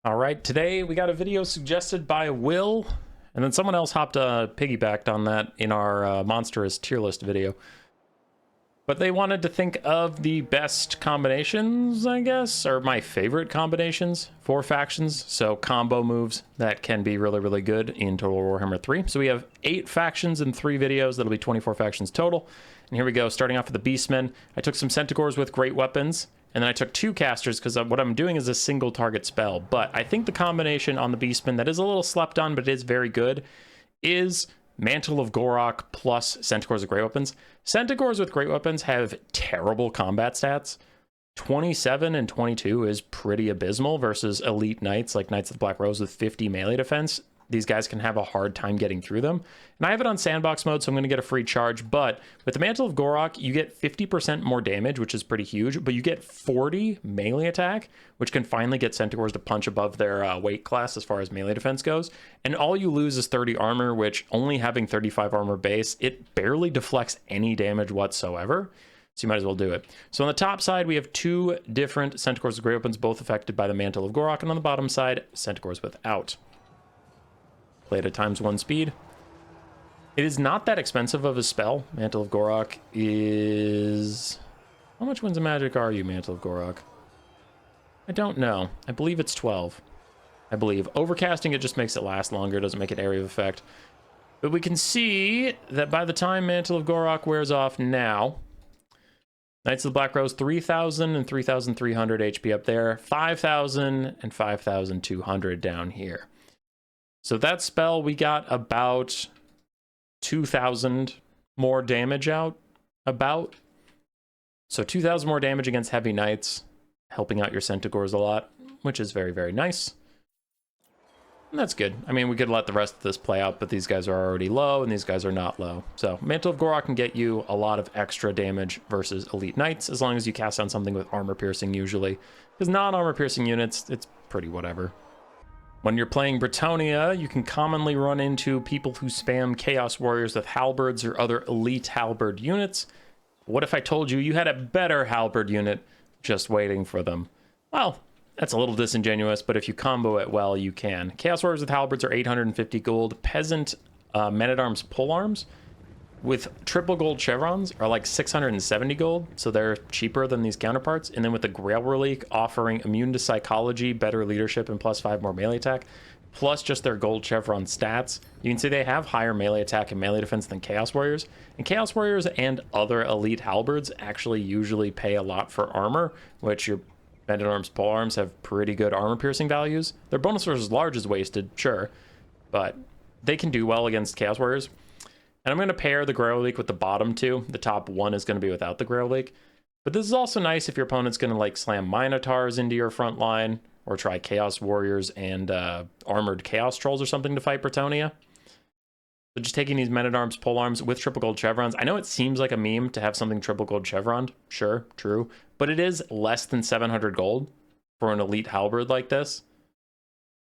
All right, today we got a video suggested by Will, and then someone else piggybacked on that in our monstrous tier list video. But they wanted to think of the best combinations, I guess, or my favorite combinations for factions. So combo moves that can be really, really good in Total Warhammer 3. So we have 8 factions in 3 videos. That'll be 24 factions total. And here we go, starting off with the Beastmen. I took some Centaurs with great weapons. And then I took 2 casters because what I'm doing is a single target spell. But I think the combination on the Beastmen that is a little slept on, but is very good, is Mantle of Gorok plus Centaurs with great weapons. Centaurs with great weapons have terrible combat stats. 27 and 22 is pretty abysmal versus elite knights like Knights of the Black Rose with 50 melee defense. These guys can have a hard time getting through them. And I have it on sandbox mode, so I'm going to get a free charge. But with the Mantle of Gorok, you get 50% more damage, which is pretty huge. But you get 40 melee attack, which can finally get Centaurs to punch above their weight class as far as melee defense goes. And all you lose is 30 armor, which only having 35 armor base, it barely deflects any damage whatsoever. So you might as well do it. So on the top side, we have 2 different Centaurs with great weapons, both affected by the Mantle of Gorok. And on the bottom side, Centaurs without. Played at ×1 speed. It is not that expensive of a spell. Mantle of Gorok is... How much Winds of Magic are you, Mantle of Gorok? I don't know. I believe it's 12. I believe. Overcasting it just makes it last longer, doesn't make it area of effect. But we can see that by the time Mantle of Gorok wears off now, Knights of the Black Rose, 3,000 and 3,300 HP up there, 5,000 and 5,200 down here. So that spell, we got about 2,000 more damage out, So 2,000 more damage against heavy knights, helping out your Centaurs a lot, which is very, very nice. And that's good. I mean, we could let the rest of this play out, but these guys are already low, and these guys are not low. So Mantle of Gorok can get you a lot of extra damage versus elite knights, as long as you cast on something with armor piercing usually. Because non-armor piercing units, it's pretty whatever. When you're playing Bretonnia, you can commonly run into people who spam Chaos Warriors with halberds or other elite halberd units. What if I told you you had a better halberd unit just waiting for them? Well, that's a little disingenuous, but if you combo it well, you can. Chaos Warriors with halberds are 850 gold. Peasant men-at-arms polearms with triple gold chevrons are like 670 gold, so they're cheaper than these counterparts. And then with the Grail Relic offering immune to psychology, better leadership, and +5 more melee attack, plus just their gold chevron stats, you can see they have higher melee attack and melee defense than Chaos Warriors. And Chaos Warriors and other elite halberds actually usually pay a lot for armor, which your men-at-arms polearms have pretty good armor piercing values. Their bonus versus large is wasted, sure, but they can do well against Chaos Warriors. And I'm going to pair the Grail Leak with the bottom 2. The top 1 is going to be without the Grail Leak. But this is also nice if your opponent's going to like slam Minotaurs into your front line, or try Chaos Warriors and Armored Chaos Trolls or something to fight Bretonnia. So just taking these Men-at-Arms polearms with triple gold chevrons. I know it seems like a meme to have something triple gold chevroned. Sure, true. But it is less than 700 gold for an elite halberd like this.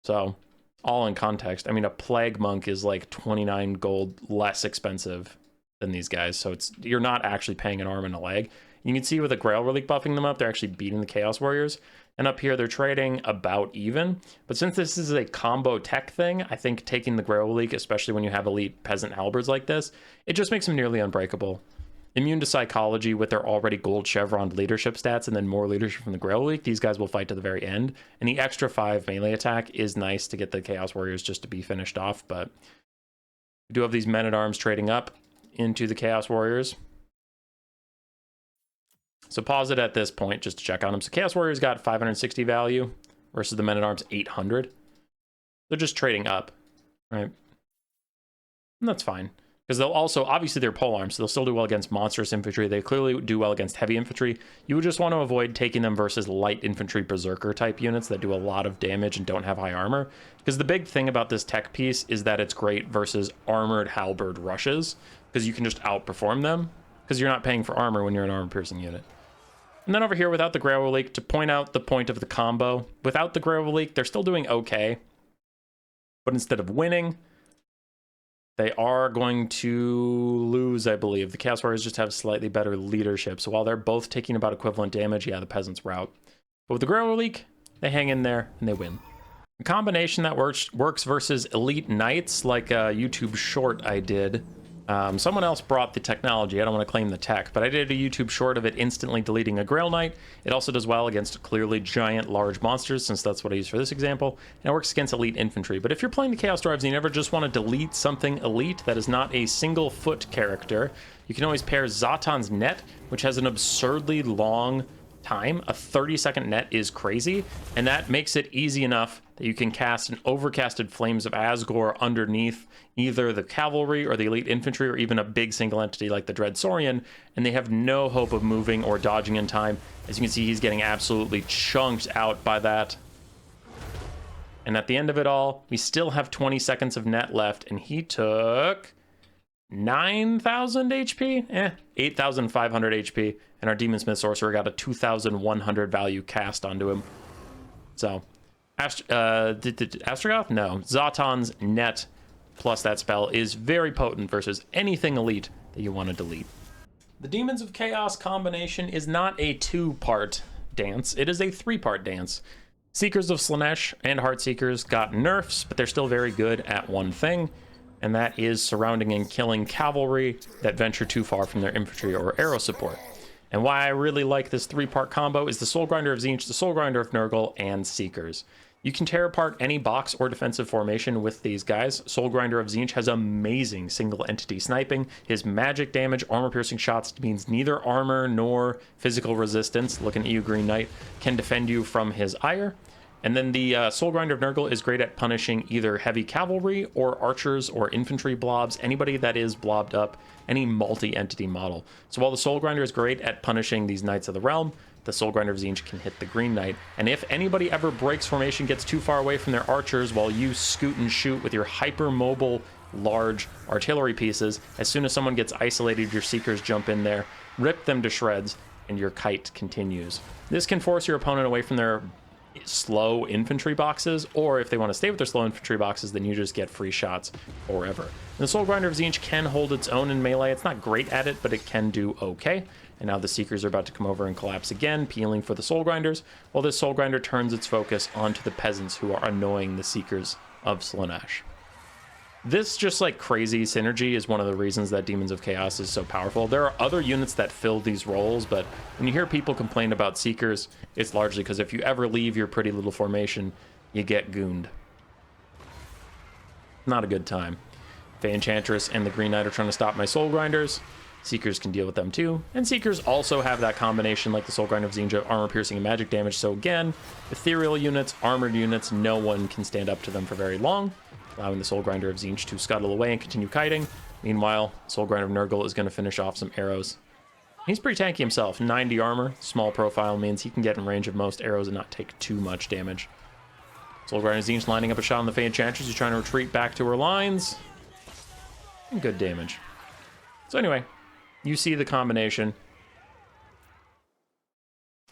So... all in context, I mean, a Plague Monk is like 29 gold less expensive than these guys, so you're not actually paying an arm and a leg. You can see with the Grail Relic buffing them up, they're actually beating the Chaos Warriors, and up here they're trading about even. But since this is a combo tech thing, I think taking the Grail Relic, especially when you have elite peasant halberds like this, it just makes them nearly unbreakable. Immune to psychology with their already gold chevroned leadership stats, and then more leadership from the Grail Leak. These guys will fight to the very end. And the extra 5 melee attack is nice to get the Chaos Warriors just to be finished off. But we do have these men-at-arms trading up into the Chaos Warriors. So pause it at this point just to check on them. So Chaos Warriors got 560 value versus the men-at-arms 800. They're just trading up, right? And that's fine. Because they'll also, obviously they're polearms, so they'll still do well against monstrous infantry. They clearly do well against heavy infantry. You would just want to avoid taking them versus light infantry berserker type units that do a lot of damage and don't have high armor. Because the big thing about this tech piece is that it's great versus armored halberd rushes, because you can just outperform them, because you're not paying for armor when you're an armor piercing unit. And then over here, without the Grail Relic, to point out the point of the combo, without the Grail Relic, they're still doing okay. But instead of winning, they are going to lose, I believe. The Chaos Warriors just have slightly better leadership. So while they're both taking about equivalent damage, yeah, the peasants rout. But with the Grail Relic, they hang in there and they win. A combination that works versus elite knights, like a YouTube short I did. Someone else brought the technology. I don't want to claim the tech, but I did a YouTube short of it instantly deleting a Grail Knight. It also does well against clearly giant, large monsters, since that's what I use for this example, and it works against elite infantry. But if you're playing the Chaos Dwarves and you never just want to delete something elite that is not a single foot character, you can always pair Zatan's Net, which has an absurdly long time. A 30-second net is crazy, and that makes it easy enough that you can cast an overcasted Flames of Asgore underneath either the cavalry or the elite infantry, or even a big single entity like the Dread Saurian, and they have no hope of moving or dodging in time. As you can see, he's getting absolutely chunked out by that. And at the end of it all, we still have 20 seconds of net left, and he took 9,000 HP? 8,500 HP, and our Demon Smith Sorcerer got a 2,100 value cast onto him. So, Astrogoth? No. Zatan's Net plus that spell is very potent versus anything elite that you want to delete. The Demons of Chaos combination is not a two-part dance, it is a three-part dance. Seekers of Slaanesh and Heartseekers got nerfs, but they're still very good at one thing, and that is surrounding and killing cavalry that venture too far from their infantry or arrow support. And why I really like this three-part combo is the Soul Grinder of Tzeentch, the Soul Grinder of Nurgle, and Seekers. You can tear apart any box or defensive formation with these guys. Soul Grinder of Tzeentch has amazing single entity sniping. His magic damage, armor-piercing shots means neither armor nor physical resistance, looking at you, Green Knight, can defend you from his ire. And then the Soul Grinder of Nurgle is great at punishing either heavy cavalry or archers or infantry blobs, anybody that is blobbed up, any multi-entity model. So while the Soul Grinder is great at punishing these Knights of the Realm, the Soul Grinder of Tzeentch can hit the Green Knight. And if anybody ever breaks formation, gets too far away from their archers while you scoot and shoot with your hyper-mobile large artillery pieces, as soon as someone gets isolated, your Seekers jump in there, rip them to shreds, and your kite continues. This can force your opponent away from their slow infantry boxes, or if they want to stay with their slow infantry boxes, then you just get free shots forever. And the Soul Grinder of Tzeentch can hold its own in melee. It's not great at it, but it can do okay. And now the Seekers are about to come over and collapse again, peeling for the Soul Grinders, while this Soul Grinder turns its focus onto the peasants who are annoying the Seekers of Slaanesh. This just like crazy synergy is one of the reasons that Demons of Chaos is so powerful. There are other units that fill these roles, but when you hear people complain about Seekers, it's largely because if you ever leave your pretty little formation, you get gooned. Not a good time. Fey Enchantress and the Green Knight are trying to stop my Soul Grinders. Seekers can deal with them too, and Seekers also have that combination like the Soul Grinder of Tzeentch of armor piercing and magic damage. So again, ethereal units, armored units, no one can stand up to them for very long, allowing the Soul Grinder of Tzeentch to scuttle away and continue kiting. Meanwhile, Soul Grinder of Nurgle is going to finish off some arrows. He's pretty tanky himself. 90 armor, small profile means he can get in range of most arrows and not take too much damage. Soul Grinder of Tzeentch lining up a shot on the Fey Enchantress. He's trying to retreat back to her lines. And good damage. So anyway, you see the combination.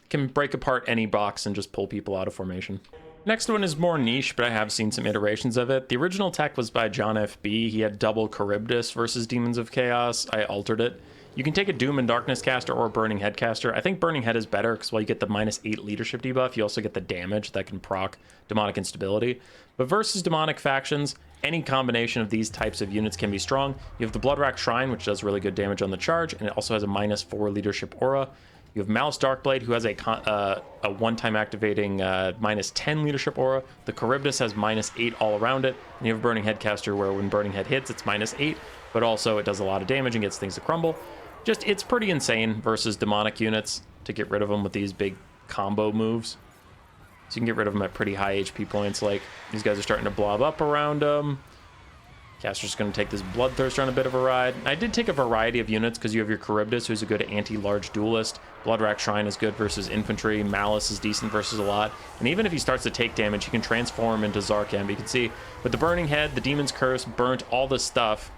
Can break apart any box and just pull people out of formation. Next one is more niche, but I have seen some iterations of it. The original tech was by John FB. He had double Charybdis versus Demons of Chaos. I altered it. You can take a Doom and Darkness caster or Burning Head caster. I think Burning Head is better because while you get the -8 leadership debuff, you also get the damage that can proc demonic instability. But versus demonic factions, any combination of these types of units can be strong. You have the Bloodrack Shrine, which does really good damage on the charge, and it also has a -4 leadership aura. You have Malice Darkblade, who has a one-time activating -10 leadership aura. The Charybdis has -8 all around it. And you have Burning Head caster, where when Burning Head hits, it's -8, but also it does a lot of damage and gets things to crumble. Just, it's pretty insane versus demonic units to get rid of them with these big combo moves. So you can get rid of them at pretty high HP points, like these guys are starting to blob up around them. Caster's going to take this Bloodthirster on a bit of a ride. I did take a variety of units because you have your Charybdis, who's a good anti-large duelist. Bloodrack Shrine is good versus infantry. Malice is decent versus a lot. And even if he starts to take damage, he can transform into Zarkam. You can see with the Burning Head, the Demon's Curse burnt all this stuff.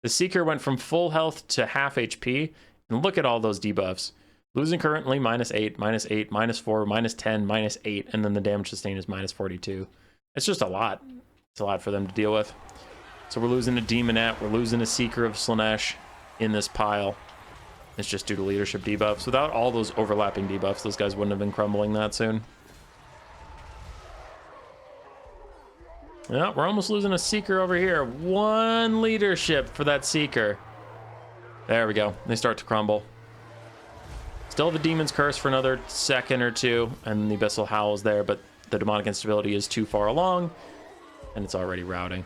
The Seeker went from full health to half HP. And look at all those debuffs. Losing currently -8, -8, -4, -10, -8, and then the damage sustained is -42. It's just a lot. It's a lot for them to deal with. So we're losing a Demonette, we're losing a Seeker of Slaanesh in this pile. It's just due to leadership debuffs. Without all those overlapping debuffs, those guys wouldn't have been crumbling that soon. Yeah, we're almost losing a Seeker over here. One leadership for that Seeker. There we go. They start to crumble. Still the Demon's Curse for another second or two, and the Abyssal Howl's there, but the Demonic Instability is too far along, and it's already routing.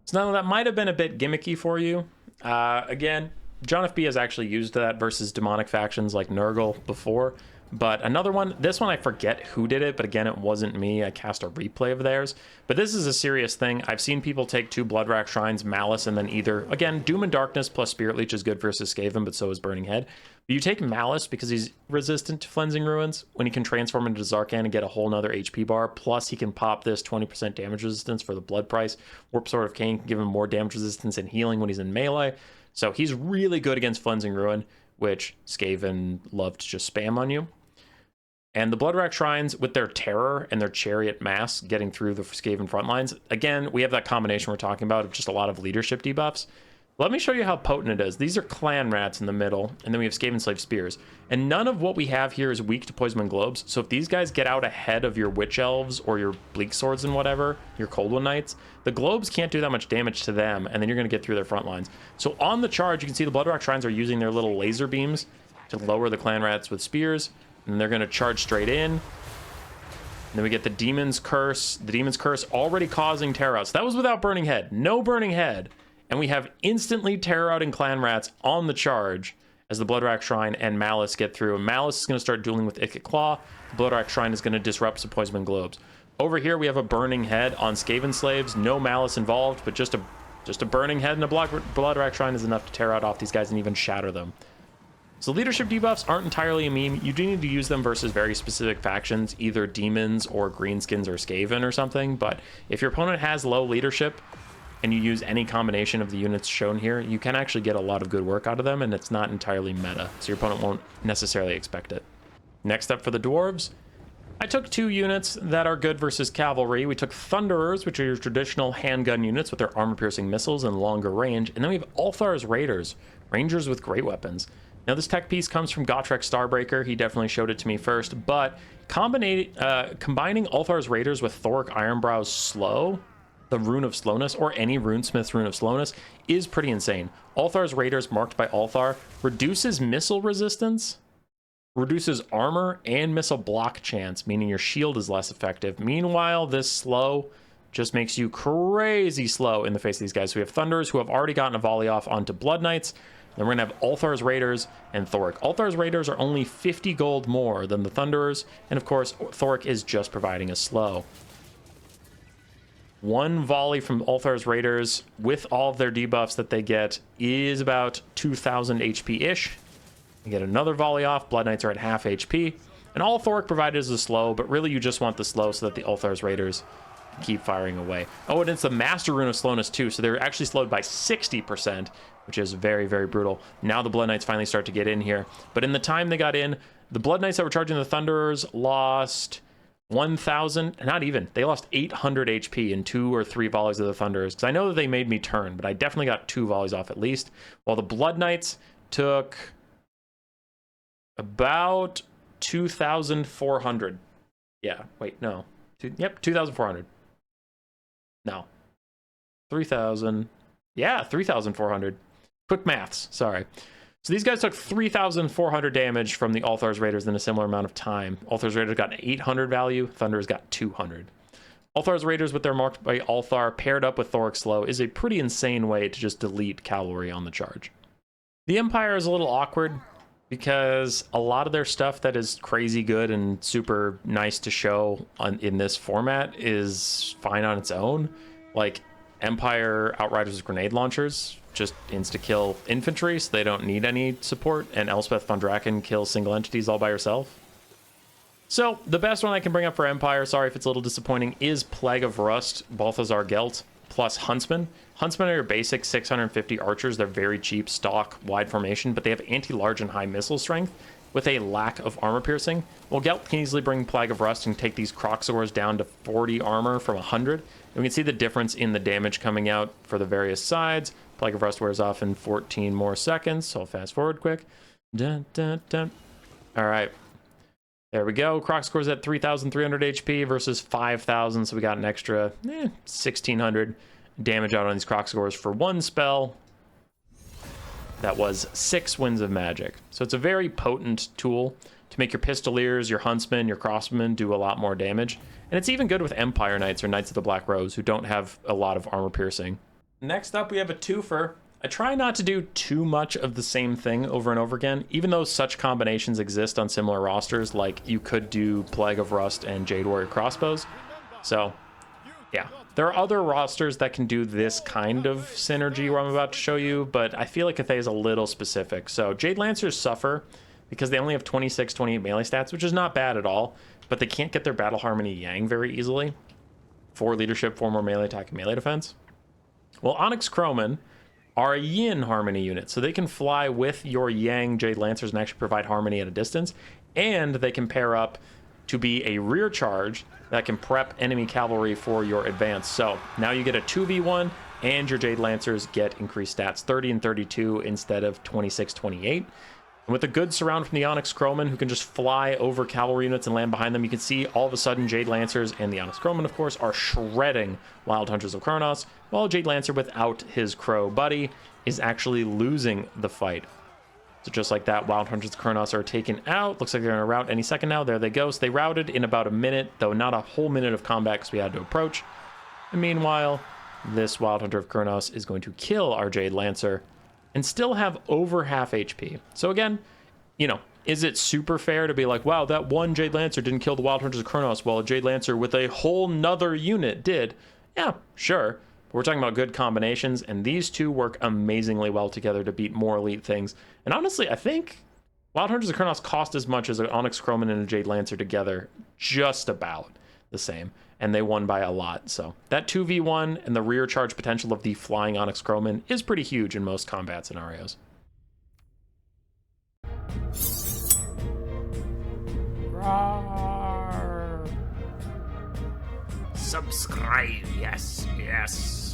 So now that might have been a bit gimmicky for you. Again, John FB has actually used that versus demonic factions like Nurgle before. But another one, this one I forget who did it, but again, it wasn't me. I cast a replay of theirs. But this is a serious thing. I've seen people take 2 Bloodrack Shrines, Malice, and then either, again, Doom and Darkness plus Spirit Leech is good versus Skaven, but so is Burning Head. But you take Malice because he's resistant to Cleansing Ruins when he can transform into Zarkan and get a whole nother HP bar. Plus, he can pop this 20% damage resistance for the blood price. Warp Sword of Cain can give him more damage resistance and healing when he's in melee. So he's really good against Cleansing Ruin, which Skaven love to just spam on you. And the Bloodrack Shrines, with their Terror and their Chariot Mass getting through the Skaven front lines, again, we have that combination we're talking about of just a lot of leadership debuffs. Let me show you how potent it is. These are Clan Rats in the middle, and then we have Skaven Slave Spears. And none of what we have here is weak to Poisonwind Globes, so if these guys get out ahead of your Witch Elves or your Bleak Swords and whatever, your Cold One Knights, the Globes can't do that much damage to them, and then you're going to get through their front lines. So on the charge, you can see the Bloodrock Shrines are using their little laser beams to lower the Clan Rats with Spears, and they're going to charge straight in. And then we get the Demon's Curse. The Demon's Curse already causing Terror Outs. That was without Burning Head. No Burning Head. And we have instantly Terror Outing Clan Rats on the charge as the Bloodrack Shrine and Malice get through. And Malice is going to start dueling with Ikit Claw. The Bloodrack Shrine is going to disrupt some Poisonwind Globes. Over here, we have a Burning Head on Skaven Slaves. No Malice involved, but just a Burning Head and a Bloodrack Shrine is enough to tear out off these guys and even shatter them. So leadership debuffs aren't entirely a meme. You do need to use them versus very specific factions, either demons or greenskins or Skaven or something. But if your opponent has low leadership and you use any combination of the units shown here, you can actually get a lot of good work out of them, and it's not entirely meta, so your opponent won't necessarily expect it. Next up for the Dwarves, I took 2 units that are good versus cavalry. We took Thunderers, which are your traditional handgun units with their armor-piercing missiles and longer range, and then we have Althar's Raiders, rangers with great weapons. Now, this tech piece comes from Gotrek Starbreaker. He definitely showed it to me first, but combining Althar's Raiders with Thoric Ironbrow's Slow, the Rune of Slowness, or any Runesmith's Rune of Slowness, is pretty insane. Althar's Raiders, marked by Althar, reduces missile resistance, reduces armor, and missile block chance, meaning your shield is less effective. Meanwhile, this Slow just makes you crazy slow in the face of these guys. So we have Thunderers who have already gotten a volley off onto Blood Knights. Then we're going to have Althar's Raiders and Thoric. Althar's Raiders are only 50 gold more than the Thunderers, and of course, Thoric is just providing a slow. One volley from Althar's Raiders with all of their debuffs that they get is about 2,000 HP-ish. You get another volley off, Blood Knights are at half HP, and all Thoric provided is a slow, but really you just want the slow so that the Althar's Raiders keep firing away. Oh, and it's the Master Rune of Slowness too, so they're actually slowed by 60%, which is very, very brutal. Now the Blood Knights finally start to get in here. But in the time they got in, the Blood Knights that were charging the Thunderers lost 1,000, not even, they lost 800 HP in 2 or 3 volleys of the Thunderers. Because I know that they made me turn, but I definitely got 2 volleys off at least. While the Blood Knights took about 2,400. Yeah, wait, no. Yep, 2,400. No. 3,000. Yeah, 3,400. Quick maths, sorry. So these guys took 3,400 damage from the Althar's Raiders in a similar amount of time. Althar's Raiders got 800 value, Thunderers got 200. Althar's Raiders with their marked by Althar paired up with Thoric Slow is a pretty insane way to just delete cavalry on the charge. The Empire is a little awkward because a lot of their stuff that is crazy good and super nice to show in this format is fine on its own. Like Empire Outriders with grenade launchers just insta-kill infantry, so they don't need any support, and Elspeth von Draken kills single entities all by herself. So, the best one I can bring up for Empire, sorry if it's a little disappointing, is Plague of Rust, Balthazar Gelt, plus Huntsman. Huntsman are your basic 650 archers. They're very cheap, stock, wide formation, but they have anti-large and high missile strength with a lack of armor piercing. Well, Gelt can easily bring Plague of Rust and take these Croxors down to 40 armor from 100. And we can see the difference in the damage coming out for the various sides. Plague of Rust wears off in 14 more seconds, so I'll fast forward quick. Dun, dun, dun. All right. There we go. Croc scores at 3,300 HP versus 5,000, so we got an extra 1,600 damage out on these Croc scores for one spell. That was 6 Winds of Magic. So it's a very potent tool to make your Pistoliers, your Huntsmen, your Crossmen do a lot more damage. And it's even good with Empire Knights or Knights of the Black Rose who don't have a lot of armor piercing. Next up, we have a twofer. I try not to do too much of the same thing over and over again, even though such combinations exist on similar rosters, like you could do Plague of Rust and Jade Warrior Crossbows. So, yeah. There are other rosters that can do this kind of synergy where I'm about to show you, but I feel like Cathay is a little specific. So Jade Lancers suffer because they only have 26, 28 melee stats, which is not bad at all, but they can't get their Battle Harmony Yang very easily. 4 leadership, 4 more melee attack, and melee defense. Well, Onyx Crowmen are a Yin Harmony unit, so they can fly with your Yang Jade Lancers and actually provide harmony at a distance, and they can pair up to be a rear charge that can prep enemy cavalry for your advance. So now you get a 2v1, and your Jade Lancers get increased stats, 30 and 32 instead of 26, 28. And with a good surround from the Onyx Crowmen, who can just fly over cavalry units and land behind them, you can see all of a sudden Jade Lancers and the Onyx Crowmen, of course, are shredding Wild Hunters of Kronos, while Jade Lancer without his Crow buddy is actually losing the fight. So just like that, Wild Hunters of Kronos are taken out. Looks like they're going to rout any second now. There they go. So they routed in about a minute, though not a whole minute of combat because we had to approach. And meanwhile, this Wild Hunter of Kronos is going to kill our Jade Lancer and still have over half HP. So again, you know, is it super fair to be like, wow, that one Jade Lancer didn't kill the Wild Hunters of Kronos while a Jade Lancer with a whole nother unit did? Yeah, sure. But we're talking about good combinations, and these two work amazingly well together to beat more elite things. And honestly, I think Wild Hunters of Kronos cost as much as an Onyx Crowman and a Jade Lancer together, just about the same. And they won by a lot. So that 2v1 and the rear charge potential of the flying Onyx Crowman is pretty huge in most combat scenarios. Roar. Subscribe, yes, yes.